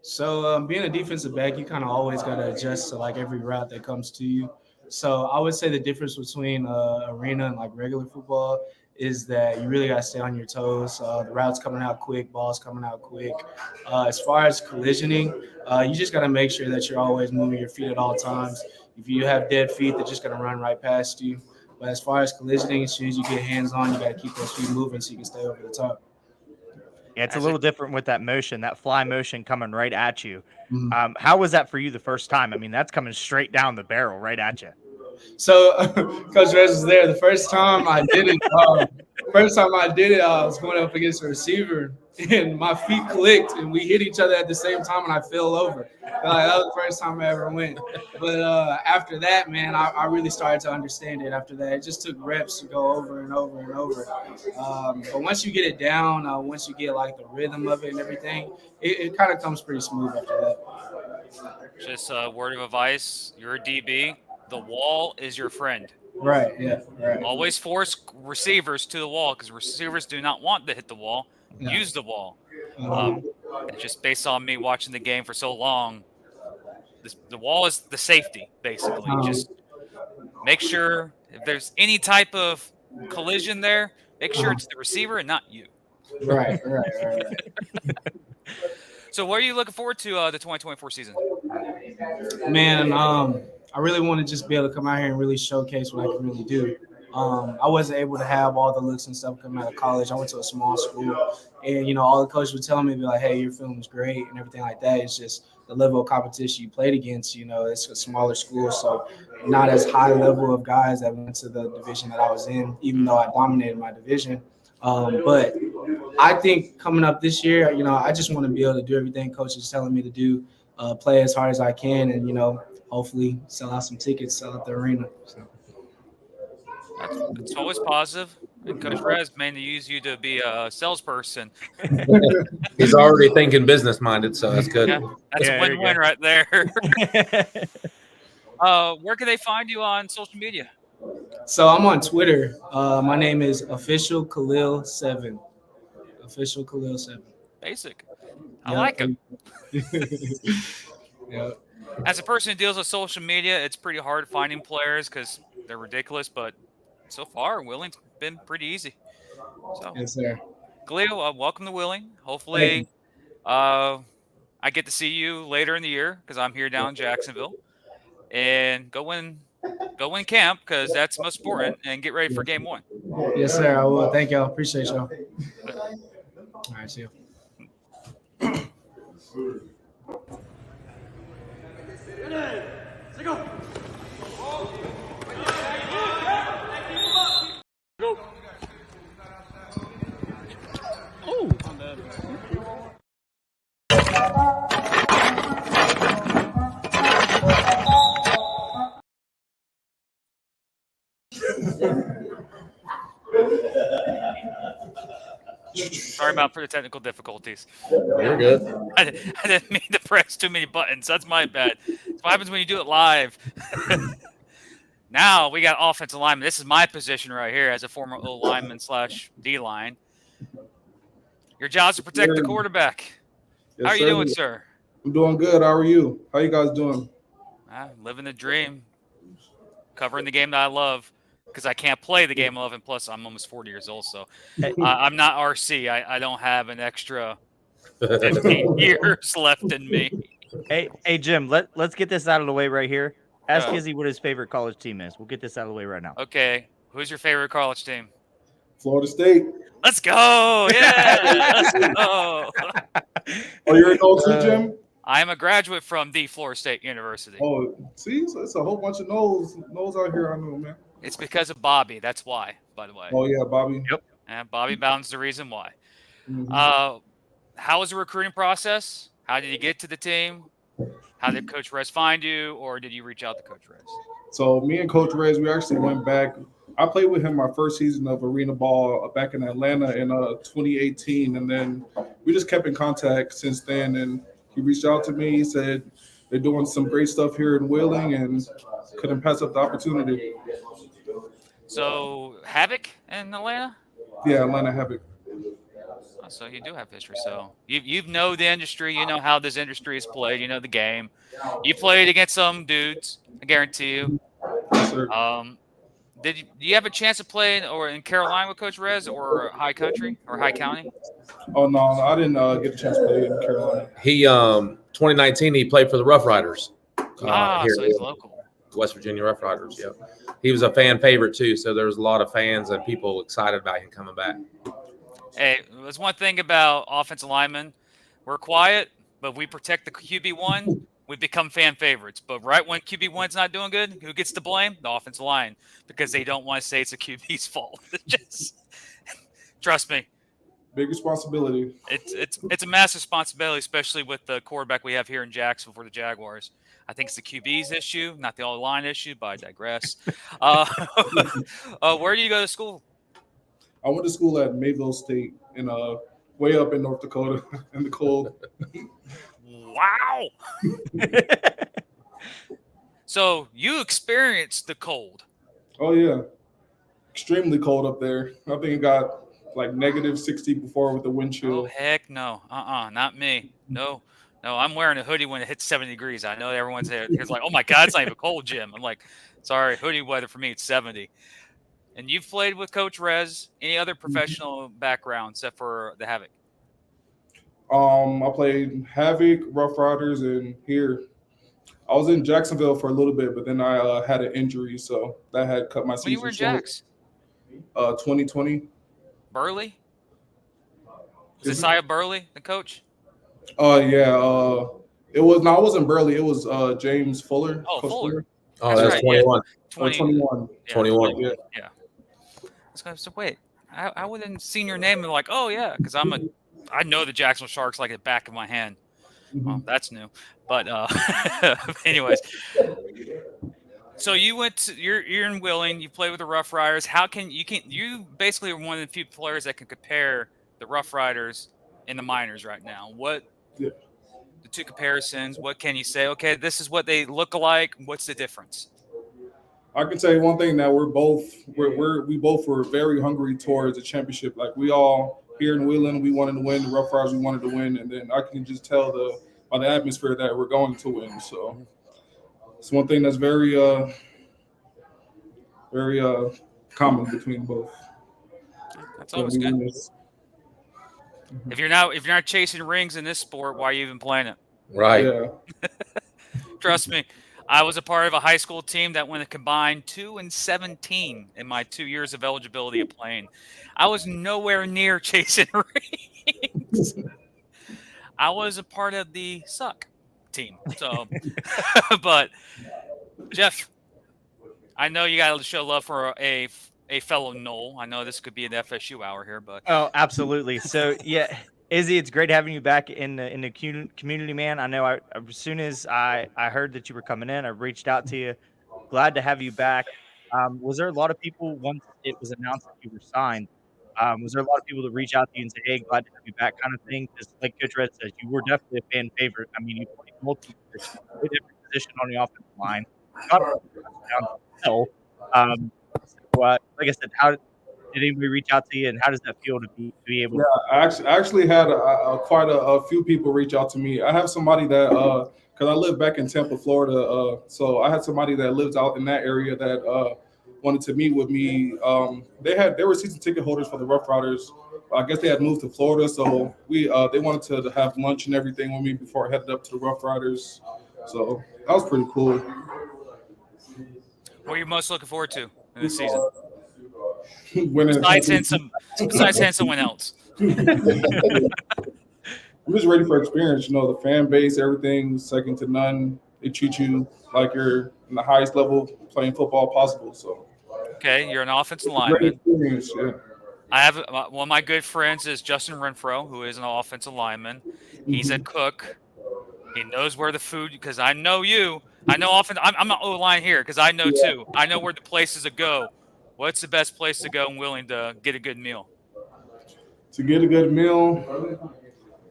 So being a defensive back, you kind of always got to adjust to like every route that comes to you. So I would say the difference between arena and like regular football is that you really got to stay on your toes. The routes coming out quick, balls coming out quick. As far as collisioning, you just got to make sure that you're always moving your feet at all times. If you have dead feet, they're just going to run right past you. But as far as collisioning, as soon as you get hands on, you got to keep those feet moving so you can stay over the top. Yeah, it's a little different with that motion, that fly motion coming right at you. Mm-hmm. How was that for you the first time? I mean, that's coming straight down the barrel right at you. So Coach Rez was there. The first time I did it, I was going up against a receiver, and my feet clicked, and we hit each other at the same time, and I fell over. That was the first time I ever went. But after that, man, I really started to understand it. After that, it just took reps to go over and over and over. But once you get it down, once you get like the rhythm of it and everything, it kind of comes pretty smooth after that. Just a word of advice: you're a DB. The wall is your friend. Right, yeah, right. Always force receivers to the wall, because receivers do not want to hit the wall. Yeah. Use the wall. And just based on me watching the game for so long, the wall is the safety, basically. Just make sure if there's any type of collision there, make sure it's the receiver and not you. Right. So what are you looking forward to the 2024 season? Man, I really want to just be able to come out here and really showcase what I can really do. I wasn't able to have all the looks and stuff coming out of college. I went to a small school, and all the coaches would tell me, be like, "Hey, your film is great," and everything like that. It's just the level of competition you played against. It's a smaller school, so not as high level of guys that went to the division that I was in, even though I dominated my division. But I think coming up this year, I just want to be able to do everything coach is telling me to do, play as hard as I can, and hopefully sell out some tickets, sell out the arena. So. It's always positive. And Coach Rez mainly use you to be a salesperson. He's already thinking business minded, so that's good. Yeah, that's a win-win right there. Where can they find you on social media? So I'm on Twitter. My name is Official Khalil 7. Official Khalil 7. Basic. I like them. Yeah. As a person who deals with social media, it's pretty hard finding players because they're ridiculous. But so far, Willing's been pretty easy. So, Yes, sir. Galeo, welcome to Willing. Thank Hopefully, I get to see you later in the year because I'm here down in Jacksonville. And go win camp because that's most important. And get ready for game 1. Yes, sir. I will. Thank y'all. Appreciate y'all. All right, see you. Sorry about for the technical difficulties. You're good. I didn't mean to press too many buttons. That's my bad. That's what happens when you do it live. Now we got offensive lineman. This is my position right here as a former O lineman / D line. Your job is to protect the quarterback. Yes, How are you doing, sir? I'm doing good. How are you? How you guys doing? Living the dream. Covering the game that I love because I can't play the game I love, and plus I'm almost 40 years old, so I'm not RC. I don't have an extra 15 years left in me. Hey, Jim, let's get this out of the way right here. Ask Izzy what his favorite college team is. We'll get this out of the way right now. Okay. Who's your favorite college team? Florida State. Let's go. Yeah. Let's go. Oh, you're an OC, Jim? I am a graduate from the Florida State University. Oh, see? So it's a whole bunch of no's out here. I know, man. It's because of Bobby. That's why, by the way. Oh, yeah, Bobby. Yep. And Bobby Bowden's the reason why. Mhm. How was the recruiting process? How did you get to the team? How did Coach Rez find you, or did you reach out to Coach Rez? So me and Coach Rez, we actually went back. I played with him my first season of arena ball back in Atlanta in 2018, and then we just kept in contact since then. And he reached out to me. He said they're doing some great stuff here in Wheeling, and couldn't pass up the opportunity. So Havoc in Atlanta? Yeah, Atlanta Havoc. Oh, so you do have history. So you know the industry. You know how this industry is played. You know the game. You played against some dudes. I guarantee you. Yes, sir. Do you have a chance of playing or in Carolina with Coach Rez or High Country or High County? Oh, no, I didn't get a chance to play in Carolina. He 2019 he played for the Rough Riders. Here So he's local. West Virginia Rough Riders. Yeah, he was a fan favorite too. So there was a lot of fans and people excited about him coming back. Hey, there's one thing about offensive linemen. We're quiet, but if we protect the QB1, we become fan favorites. But right when QB1's not doing good, who gets to blame? The offensive line, because they don't want to say it's a QB's fault. Just trust me. Big responsibility. It's a massive responsibility, especially with the quarterback we have here in Jacksonville for the Jaguars. I think it's the QB's issue, not the O-line issue, but I digress. Where do you go to school? I went to school at Mayville State in way up in North Dakota in the cold. Wow. So you experienced the cold. Oh yeah, extremely cold up there. I think it got like -60 before with the wind chill. Oh heck no. Not me. No, I'm wearing a hoodie when it hits 70 degrees. I know everyone's here's like, oh my God, it's not even cold, Jim. I'm like, sorry, hoodie weather for me, it's 70. And you've played with Coach Rez. Any other professional background except for the Havoc? I played Havoc, Rough Riders, and here. I was in Jacksonville for a little bit, but then I had an injury, so that had cut my season short. When you were in Jacks? 2020. Burley? Was it Sia Burley, the coach? Yeah. It wasn't Burley. It was James Fuller. Oh, Coach Fuller. Oh, that's right, 21. Yeah. 21. Yeah, 21. Yeah. Yeah. So wait, I wouldn't seen your name and like, oh yeah, because I know the Jacksonville Sharks like the back of my hand. Well, that's new. But anyways, so you're in Wheeling. You play with the Rough Riders. You basically are one of the few players that can compare the Rough Riders and the Miners right now. What the two comparisons? What can you say? Okay, this is what they look like. What's the difference? I can tell you one thing that we both were very hungry towards the championship. Like we all here in Wheeling, we wanted to win. The Rough Riders, we wanted to win, and then I can just tell by the atmosphere that we're going to win. So it's one thing that's very common between both. That's always good. If you're not chasing rings in this sport, why are you even playing it? Right. Yeah. Trust me, I was a part of a high school team that went a combined 2-17 in my 2 years of eligibility of playing. I was nowhere near chasing rings. I was a part of the suck team. So, but Jeff, I know you got to show love for a fellow Knoll. I know this could be an FSU hour here, but Oh, absolutely. So yeah, Izzy, it's great having you back in the community, man. I know as soon as I heard that you were coming in, I reached out to you. Glad to have you back. Was there a lot of people once it was announced that you were signed? Was there a lot of people that reach out to you and say, "Hey, glad to have you back," kind of thing? Because like Coach Red says, you were definitely a fan favorite. I mean, you played multiple positions, played every position on the offensive line. Got a touchdown still. Like I said, how did anybody reach out to you, and how does that feel to be able? Yeah, I actually had quite a few people reach out to me. I have somebody that because I live back in Tampa, Florida, so I had somebody that lives out in that area that wanted to meet with me. They were season ticket holders for the Rough Riders. I guess they had moved to Florida, so they wanted to have lunch and everything with me before I headed up to the Rough Riders. So that was pretty cool. what are you most looking forward to in this season? Besides having someone else. I'm just ready for experience. The fan base, everything second to none. They treat you like you're in the highest level playing football possible. So, Okay, you're an offensive great lineman. experience. Yeah. I have one of my good friends is Justin Renfro, who is an offensive lineman. He's a cook. He knows where the food, because I know you. I know often. I'm an O-line here because I know too. I know where the places to go. What's the best place to go and willing to get a good meal? To get a good meal,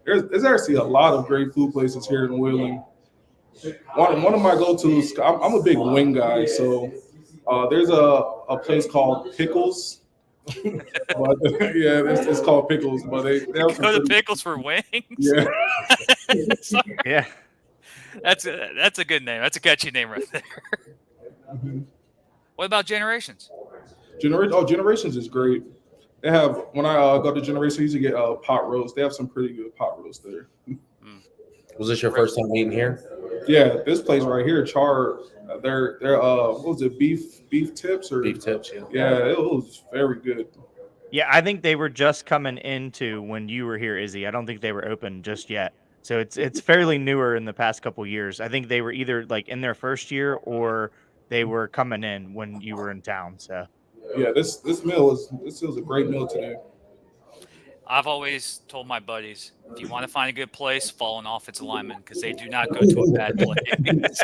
there's actually a lot of great food places here in Wheeling. One of my go-tos, I'm a big wing guy, so there's a place called Pickles. But, yeah, it's called Pickles, but they have Go to Pickles for wings. Yeah. Yeah. That's a good name. That's a catchy name right there. What about Generations? Generations is great. They have, when I go to Generations, I usually get pot roast. They have some pretty good pot roast there. Was this your first time eating here? Yeah, this place right here, Char, they're what was it, beef tips or Beef tips, yeah. Yeah, it was very good. Yeah, I think they were just coming into when you were here, Izzy. I don't think they were open just yet. So it's fairly newer in the past couple years. I think they were either like in their first year or they were coming in when you were in town. So yeah, this meal was a great meal today. I've always told my buddies, if you want to find a good place, follow an offensive lineman because they do not go to a bad place.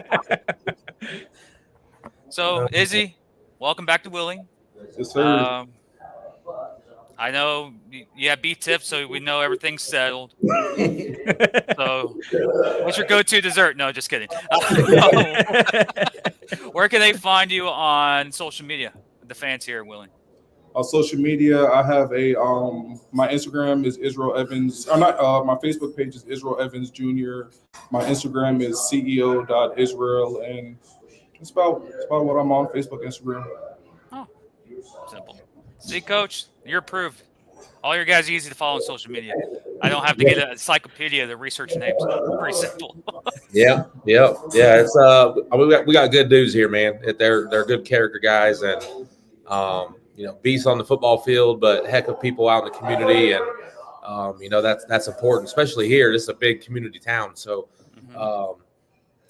So, Izzy, welcome back to Wheeling. Yes, sir. I know you have beef tips, so we know everything's settled. So, what's your go-to dessert? No, just kidding. Where can they find you on social media? The fans here at Wheeling. On social media, I have my Instagram is Israel Evans. My Facebook page is Israel Evans Jr. My Instagram is CEO.Israel, and it's about what I'm on Facebook, Instagram. Oh, simple. See, Coach, you're approved. All your guys are easy to follow on social media. I don't have to get an encyclopedia to research names. Pretty simple. Yeah. It's we got good dudes here, man. They're good character guys, and beasts on the football field, but heck of people out in the community, and that's important, especially here. This is a big community town, so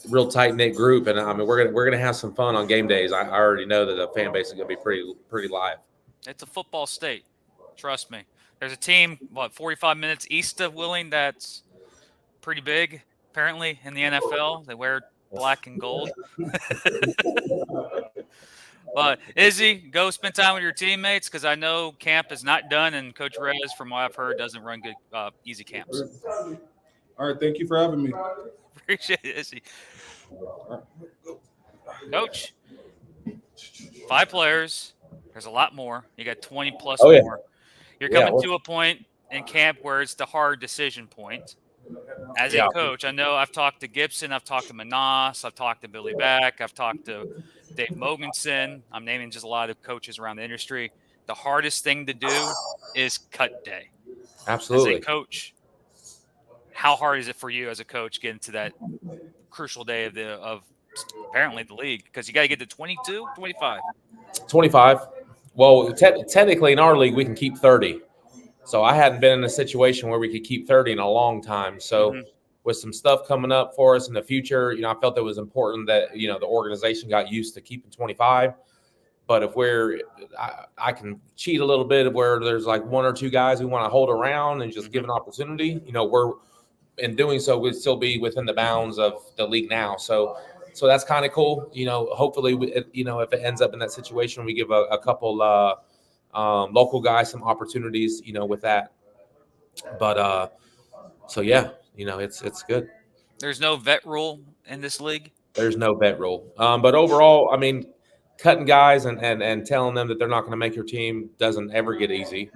real tight knit group, and I mean we're gonna have some fun on game days. I already know that the fan base is gonna be pretty live. It's a football state, trust me. There's a team 45 minutes east of Wheeling that's pretty big, apparently, in the NFL. They wear black and gold. But Izzy, go spend time with your teammates because I know camp is not done, and Coach Rez, from what I've heard, doesn't run good easy camps. All right, thank you for having me. Appreciate it, Izzy. Coach, 5 players. There's a lot more. You got 20 plus more. You're coming to a point in camp where it's the hard decision point. As Yeah. a coach, I know I've talked to Gibson, I've talked to Manas, I've talked to Billy Back, I've talked to Dave Mogensen. I'm naming just a lot of coaches around the industry. The hardest thing to do is cut day. Absolutely. As a coach, how hard is it for you as a coach getting to that crucial day of apparently the league? Because you got to get to 22, 25. 25. Well, technically in our league, we can keep 30. So I hadn't been in a situation where we could keep 30 in a long time. So with some stuff coming up for us in the future, I felt it was important that, the organization got used to keeping 25. But if I can cheat a little bit of where there's like one or two guys who want to hold around and just give an opportunity, we're in doing so, we'd still be within the bounds of the league now. So that's kind of cool. Hopefully, if it ends up in that situation, we give a couple local guys some opportunities, with that. But so yeah, it's good. There's no vet rule in this league. There's no vet rule. But overall, I mean, cutting guys and telling them that they're not going to make your team doesn't ever get easy.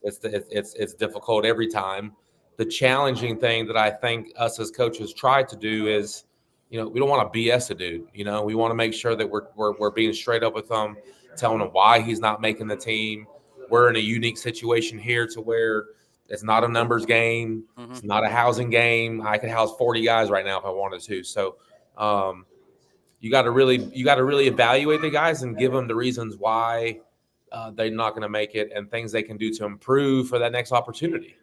It's difficult every time. The challenging thing that I think us as coaches try to do is, we don't want to BS a dude. We want to make sure that we're being straight up with them, telling him why he's not making the team. We're in a unique situation here to where it's not a numbers game. It's not a housing game. I could house 40 guys right now if I wanted to. So you got to really evaluate the guys and give them the reasons why they're not going to make it and things they can do to improve for that next opportunity.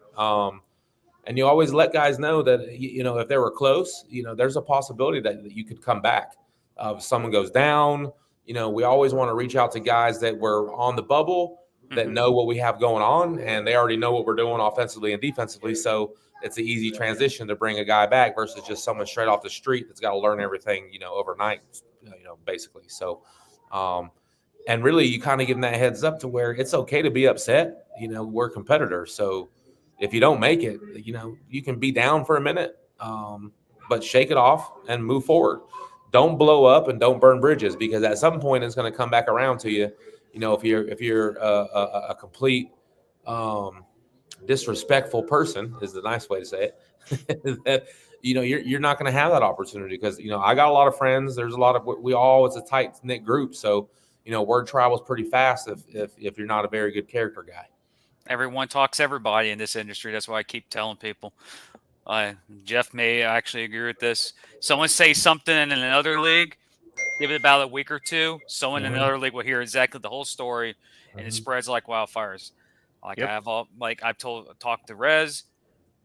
And you always let guys know that, if they were close, there's a possibility that you could come back. If someone goes down, we always want to reach out to guys that were on the bubble, that know what we have going on, and they already know what we're doing offensively and defensively. So it's an easy transition to bring a guy back versus just someone straight off the street that's got to learn everything, overnight, basically. So, and really you kind of give them that heads up to where it's okay to be upset. We're competitors. So if you don't make it, you can be down for a minute, but shake it off and move forward. Don't blow up and don't burn bridges, because at some point it's going to come back around to you. If you're a complete disrespectful person, is the nice way to say it, that you're not going to have that opportunity, because I got a lot of friends. There's a lot of it's a tight knit group, so word travels pretty fast if you're not a very good character guy. Everyone talks everybody in this industry. That's why I keep telling people. Jeff may actually agree with this. Someone say something in another league, give it about a week or two. Someone in another league will hear exactly the whole story, and it spreads like wildfires. I've talked to Rez,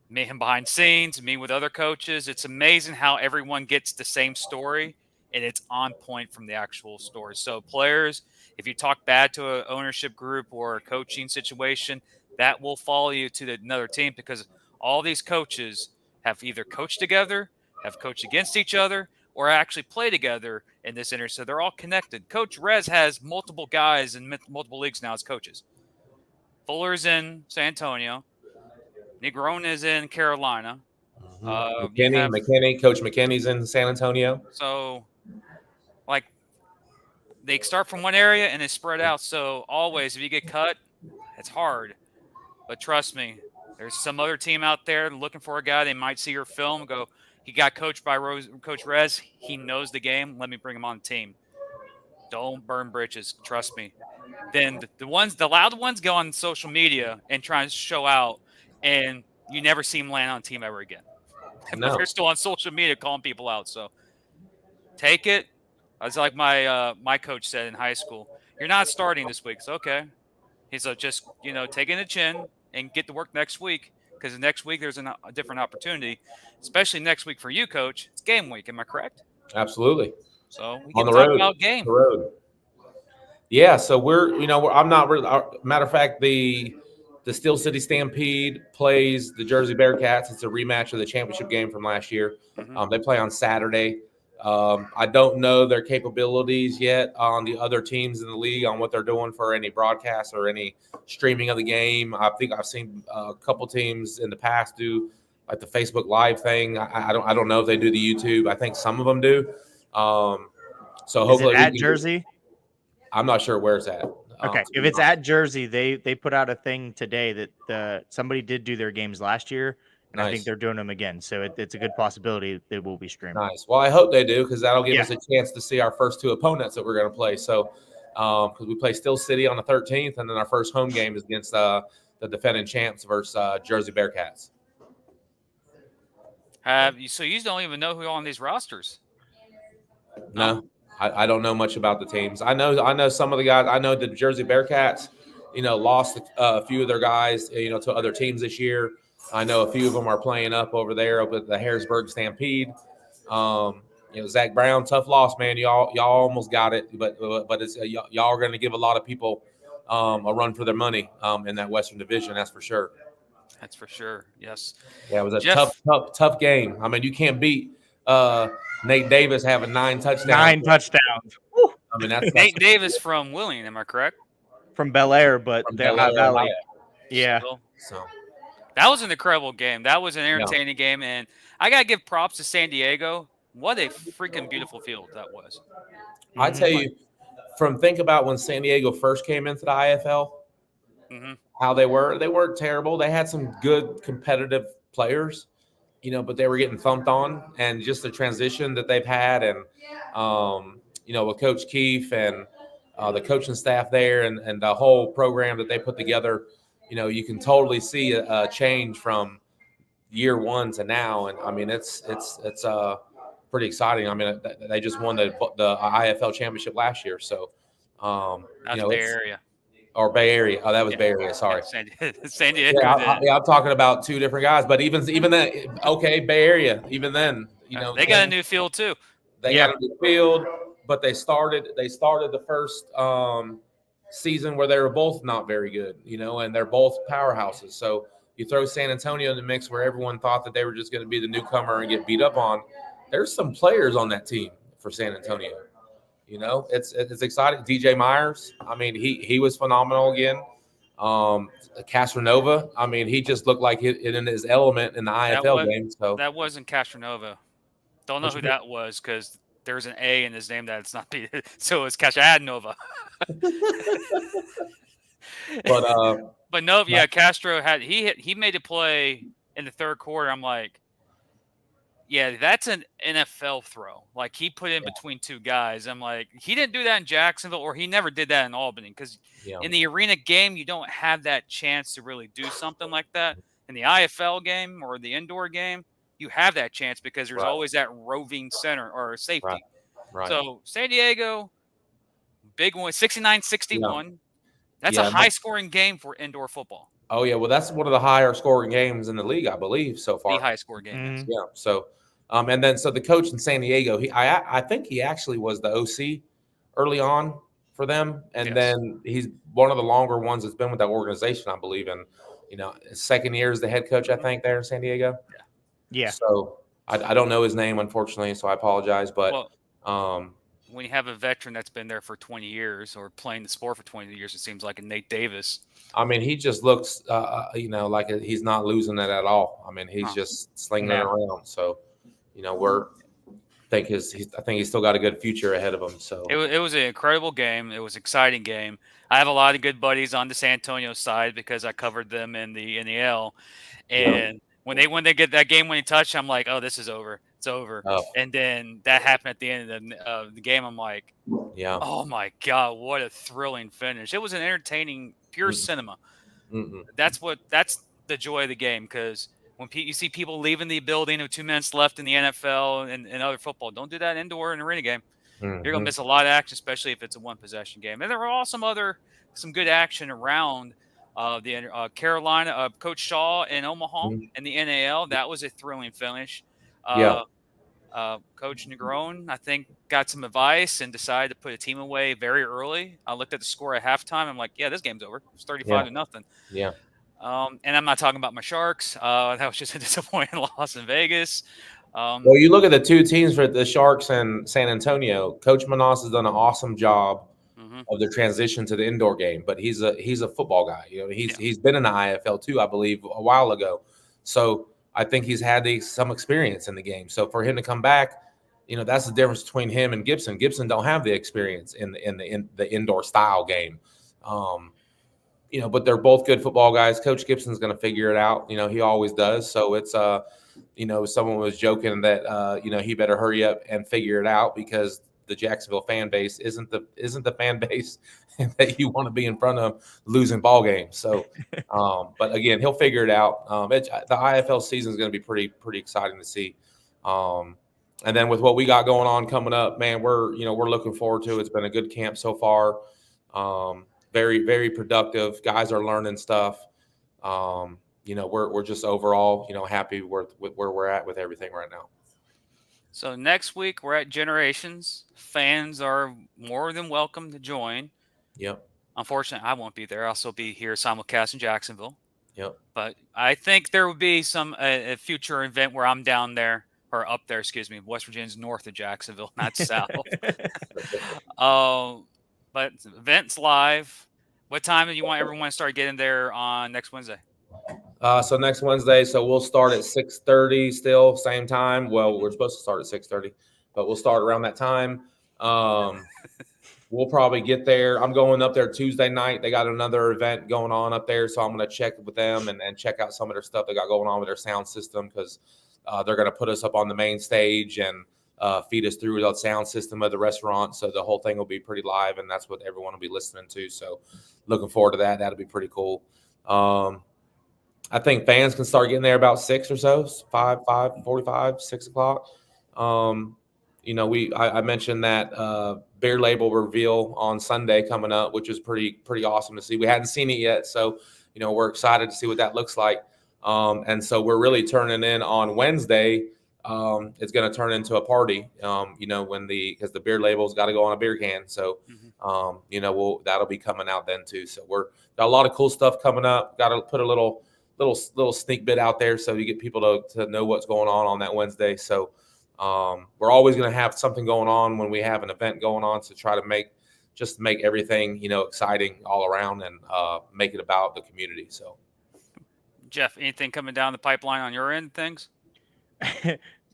me him behind scenes, me with other coaches. It's amazing how everyone gets the same story, and it's on point from the actual story. So players, if you talk bad to an ownership group or a coaching situation, that will follow you to another team, because all these coaches have either coached together, have coached against each other, or actually play together in this industry. So they're all connected. Coach Rez has multiple guys in multiple leagues now as coaches. Fuller's in San Antonio. Negron is in Carolina. McKinney, Coach McKinney's in San Antonio. So, they start from one area and they spread out. So always, if you get cut, it's hard. But trust me, there's some other team out there looking for a guy. They might see your film and go, he got coached by Coach Rez. He knows the game. Let me bring him on the team. Don't burn bridges. Trust me. Then the loud ones go on social media and try and show out, and you never see them land on a team ever again. No. They're still on social media calling people out. So take it. It's like my coach said in high school, you're not starting this week. It's okay. He's like, just, taking the chin and get to work next week, because next week there's a different opportunity, especially next week for you, Coach. It's game week. Am I correct? Absolutely. So we on can the talk road. about game. The road. Yeah, so I'm not really. Matter of fact, the Steel City Stampede plays the Jersey Bearcats. It's a rematch of the championship game from last year. They play on Saturday. I don't know their capabilities yet on the other teams in the league on what they're doing for any broadcast or any streaming of the game. I think I've seen a couple teams in the past do like the Facebook Live thing. I don't know if they do the YouTube. I think some of them do. So hopefully at Jersey. I'm not sure where it's at. Okay, to if be it's honest. at Jersey, they put out a thing today that somebody did do their games last year, and I think Nice. they're doing them again. So it's a good possibility they will be streamed. Nice. Well, I hope they do, because that'll give Yeah. us a chance to see our first two opponents that we're going to play. So, because we play Steel City on the 13th, and then our first home game is against the defending champs versus Jersey Bearcats. So you don't even know who on these rosters? No, I don't know much about the teams. I know some of the guys. I know the Jersey Bearcats, lost a few of their guys, to other teams this year. I know a few of them are playing up over there up at the Harrisburg Stampede. Zach Brown, tough loss, man. Y'all almost got it, but it's y'all are going to give a lot of people a run for their money in that Western Division. That's for sure. That's for sure. Yes. Yeah, it was a Jeff- tough game. I mean, you can't beat Nate Davis having 9 touchdowns. 9 touchdowns. I mean, that's Nate Davis from Willing, am I correct? From Bel Air, but From they're Bel Air, High Valley. Ohio. Yeah. So That was an incredible game. That was an entertaining game, and I gotta give props to San Diego. What a freaking beautiful field that was. I tell you, think about when San Diego first came into the IFL, how they weren't terrible. They had some good competitive players, but they were getting thumped on, and just the transition that they've had, and with Coach Keefe and the coaching staff there, and the whole program that they put together, you can totally see a change from year one to now, and I mean it's pretty exciting. I mean, they just won the IFL championship last year, so That's Bay Area. Or Bay Area. Oh, that was Bay Area. Sorry, San Diego. Yeah, I'm talking about two different guys, but even then, okay, Bay Area. Even then, they got a new field too. They got a new field, but they started the first season where they were both not very good, and they're both powerhouses. So you throw San Antonio in the mix, where everyone thought that they were just going to be the newcomer and get beat up on. There's some players on that team for San Antonio. It's exciting. DJ Myers, I mean, he was phenomenal again. Castronova, I mean, he just looked like it in his element in the IFL game. So that wasn't Castronova. Don't know who that was, because there's an A in his name that's not B. So it's Castronova. But no, yeah, Castro he made a play in the third quarter. I'm like, yeah, that's an NFL throw. Like, he put in between two guys. I'm like, he didn't do that in Jacksonville, or he never did that in Albany, because in the arena game, you don't have that chance to really do something like that. In the IFL game or the indoor game, you have that chance because there's always that roving center or safety. Right. So San Diego, big one, 69-61. Yeah. That's a high-scoring game for indoor football. Oh, yeah. Well, that's one of the higher scoring games in the league, I believe, so far. The high-scoring game. Mm-hmm. Yeah. So, and then the coach in San Diego, I think he actually was the OC early on for them, and then he's one of the longer ones that's been with that organization, I believe. And his second year as the head coach, I think, there in San Diego. Yeah. So I don't know his name, unfortunately, so I apologize. But when you have a veteran that's been there for 20 years or playing the sport for 20 years, it seems like a Nate Davis. I mean, he just looks, like he's not losing it at all. I mean, he's just slinging it around. So, I think he's still got a good future ahead of him. So it was an incredible game. It was an exciting game. I have a lot of good buddies on the San Antonio side because I covered them in the L. And when they get that game-winning touch, I'm like, oh, this is over. It's over. Oh. And then that happened at the end of the game. I'm like, oh my God, what a thrilling finish. It was an entertaining, pure cinema. That's the joy of the game, because when you see people leaving the building with 2 minutes left in the NFL and other football, don't do that indoor and arena game. You're going to miss a lot of action, especially if it's a one-possession game. And there were all some good action around the Carolina, Coach Shaw in Omaha in the NAL. That was a thrilling finish. Coach Negron, I think, got some advice and decided to put a team away very early. I looked at the score at halftime. I'm like, yeah, this game's over. It's 35-0. Yeah. And I'm not talking about my Sharks. That was just a disappointing loss in Vegas. Well, you look at the two teams for the Sharks and San Antonio. Coach Manas has done an awesome job of the transition to the indoor game, but he's a football guy. He's been in the IFL too, I believe, a while ago. So I think he's had some experience in the game. So for him to come back, that's the difference between him and Gibson. Gibson don't have the experience in the indoor style game. But they're both good football guys. Coach Gibson's going to figure it out. He always does. So it's someone was joking that he better hurry up and figure it out because the Jacksonville fan base isn't the fan base that you want to be in front of losing ball games. So, but again, he'll figure it out. The IFL season is going to be pretty exciting to see. And then with what we got going on coming up, man, we're looking forward to. It's been a good camp so far. Very, very productive. Guys are learning stuff. We're just overall, happy with where we're at with everything right now. So next week we're at Generations. Fans are more than welcome to join. Yep. Unfortunately, I won't be there. I'll still be here simulcast in Jacksonville. Yep. But I think there will be some a future event where I'm down there or up there. Excuse me. West Virginia's north of Jacksonville, not south. But events live. What time do you want everyone to start getting there on next Wednesday? So next Wednesday, so we'll start at 6:30 still, same time. Well, we're supposed to start at 6:30, but we'll start around that time. We'll probably get there. I'm going up there Tuesday night. They got another event going on up there, so I'm going to check with them and check out some of their stuff they got going on with their sound system because they're going to put us up on the main stage and feed us through the sound system of the restaurant. So the whole thing will be pretty live, and that's what everyone will be listening to. So looking forward to that. That'll be pretty cool. I think fans can start getting there about 6 or so, 5:45, 6 o'clock. I mentioned that beer label reveal on Sunday coming up, which is pretty awesome to see. We hadn't seen it yet, so we're excited to see what that looks like. And so we're really turning in on Wednesday. It's going to turn into a party. Because the beer label's got to go on a beer can. So that'll be coming out then too. So we're got a lot of cool stuff coming up. Got to put a little sneak bit out there so you get people to know what's going on that Wednesday. So we're always going to have something going on when we have an event going on to try to make everything exciting all around and make it about the community. So Jeff, anything coming down the pipeline on your end things?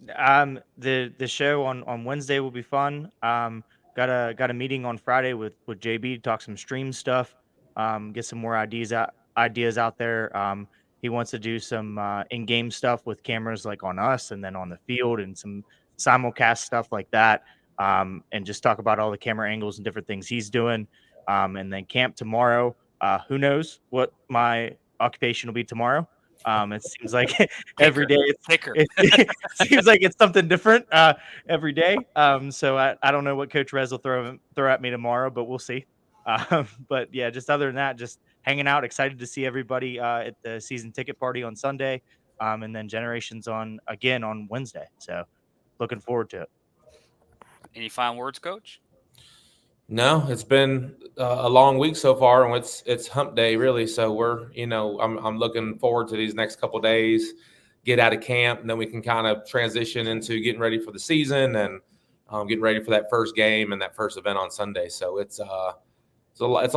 The show on Wednesday will be fun. Got a meeting on Friday with JB to talk some stream stuff. Get some more ideas out there. He wants to do some in-game stuff with cameras like on us and then on the field and some simulcast stuff like that. And just talk about all the camera angles and different things he's doing. And then camp tomorrow. Who knows what my occupation will be tomorrow. It seems like every day it seems like it's something different every day. So I don't know what Coach Rez will throw at me tomorrow, but we'll see. But yeah, just other than that, just hanging out, excited to see everybody at the season ticket party on Sunday, and then Generations on Wednesday. So looking forward to it. Any final words, Coach? No, it's been a long week so far, and it's hump day really. So we're, I'm looking forward to these next couple of days, get out of camp, and then we can kind of transition into getting ready for the season and getting ready for that first game and that first event on Sunday. So it's a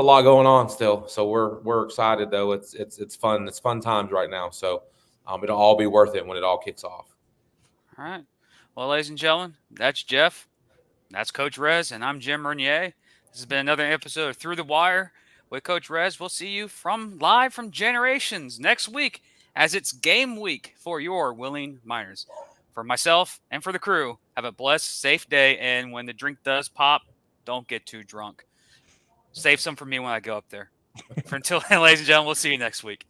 lot going on still. So we're excited though. It's fun. It's fun times right now. So it'll all be worth it when it all kicks off. All right. Well, ladies and gentlemen, that's Jeff. That's Coach Rez, and I'm Jim Renier. This has been another episode of Through the Wire with Coach Rez. We'll see you live from Generations next week as it's game week for your willing miners. For myself and for the crew, have a blessed, safe day. And when the drink does pop, don't get too drunk. Save some for me when I go up there. Until then, ladies and gentlemen, we'll see you next week.